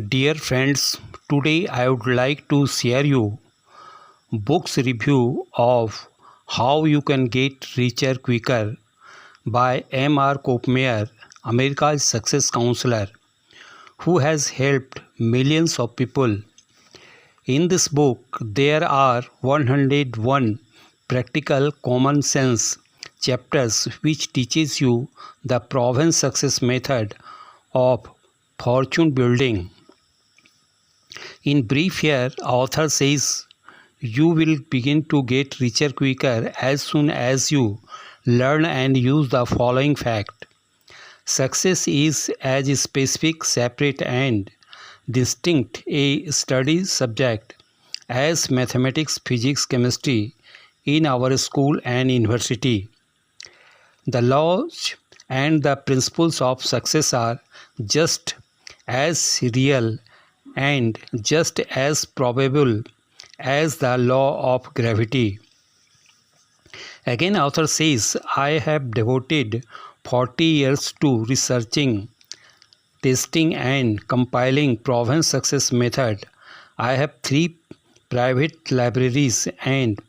Dear friends, today I would like to share you books review of How You Can Get Richer Quicker by M.R. Kopmeyer, America's success counselor, who has helped millions of people. In this book, there are 101 practical common sense chapters which teaches you the proven success method of fortune building. In brief, here, author says you will begin to get richer quicker as soon as you learn and use the following fact. Success is as specific, separate, and distinct a study subject as mathematics, physics, chemistry in our school and university. The laws and the principles of success are just as real and just as probable as the law of gravity. Again, author says, I have devoted 40 years to researching, testing and compiling proven success method. I have 3 private libraries and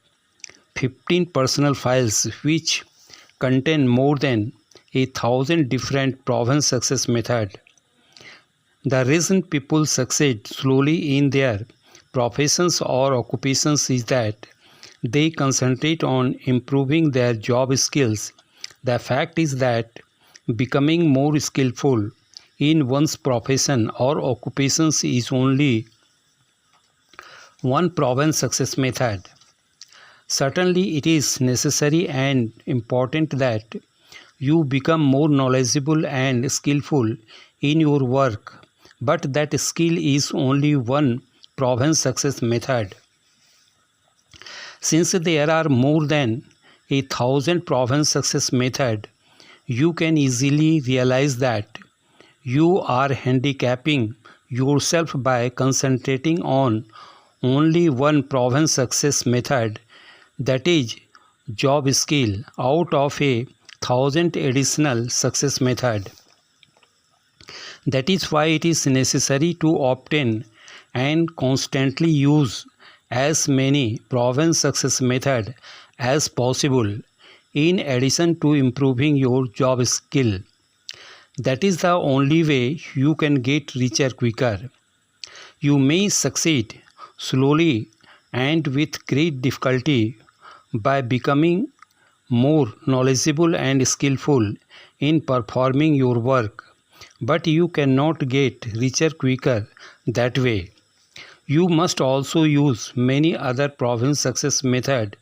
15 personal files which contain more than 1,000 different proven success methods. The reason people succeed slowly in their professions or occupations is that they concentrate on improving their job skills. The fact is that becoming more skillful in one's profession or occupations is only one proven success method. Certainly, it is necessary and important that you become more knowledgeable and skillful in your work. But that skill is only one proven success method. Since there are more than 1,000 proven success methods, you can easily realize that you are handicapping yourself by concentrating on only one proven success method, that is, job skill, out of 1,000 additional success methods. That is why it is necessary to obtain and constantly use as many proven success methods as possible in addition to improving your job skill. That is the only way you can get richer quicker. You may succeed slowly and with great difficulty by becoming more knowledgeable and skillful in performing your work. But you cannot get richer quicker that way. You must also use many other proven success methods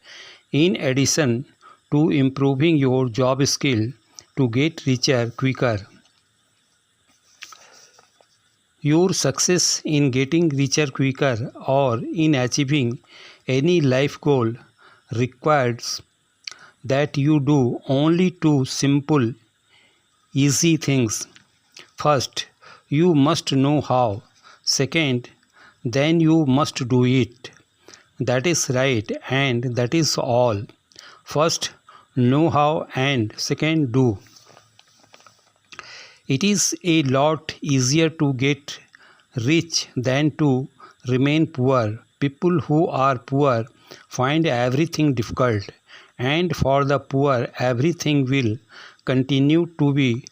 in addition to improving your job skill to get richer quicker. Your success in getting richer quicker or in achieving any life goal requires that you do only 2 simple, easy things. First, you must know how. Second, then you must do it. That is right, and that is all. First, know how, and second, do. It is a lot easier to get rich than to remain poor. People who are poor find everything difficult, and for the poor, everything will continue to be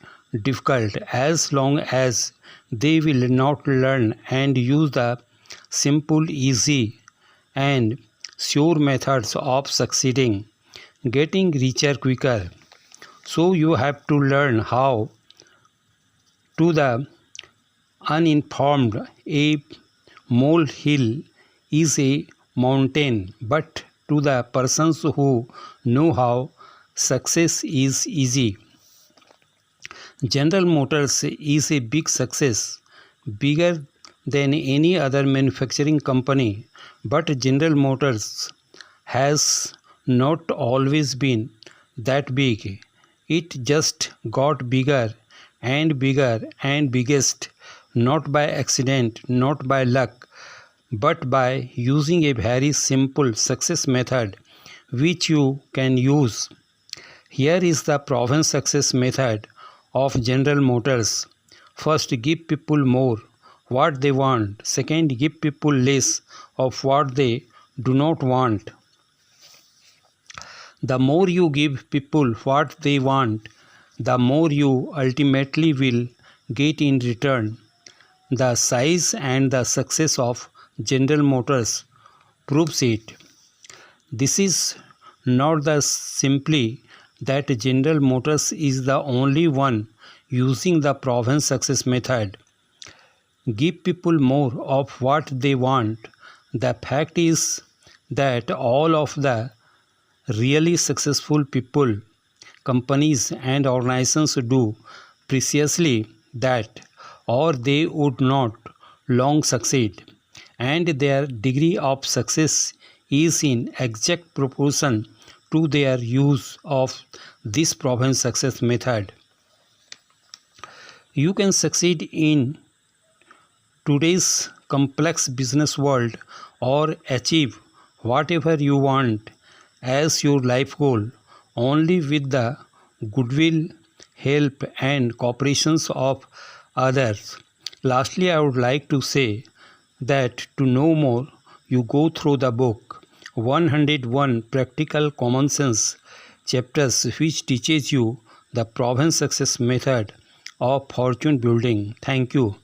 difficult as long as they will not learn and use the simple, easy, and sure methods of succeeding, getting richer quicker. So you have to learn how. To the uninformed, a molehill is a mountain, but to the persons who know how, success is easy. General Motors is a big success, bigger than any other manufacturing company, but General Motors has not always been that big. It just got bigger and bigger and biggest, not by accident, not by luck, but by using a very simple success method which you can use. Here is the proven success method of General Motors. First, give people more what they want. Second, give people less of what they do not want. The more you give people what they want, the more you ultimately will get in return. The size and the success of General Motors proves it. This is not the simply that General Motors is the only one using the proven success method. Give people more of what they want. The fact is that all of the really successful people, companies and organizations do precisely that, or they would not long succeed, and their degree of success is in exact proportion to their use of this proven success method. You can succeed in today's complex business world or achieve whatever you want as your life goal only with the goodwill, help, and cooperations of others. Lastly, I would like to say that to know more, you go through the book 101 Practical Common Sense chapters, which teaches you the proven success method of fortune building. Thank you.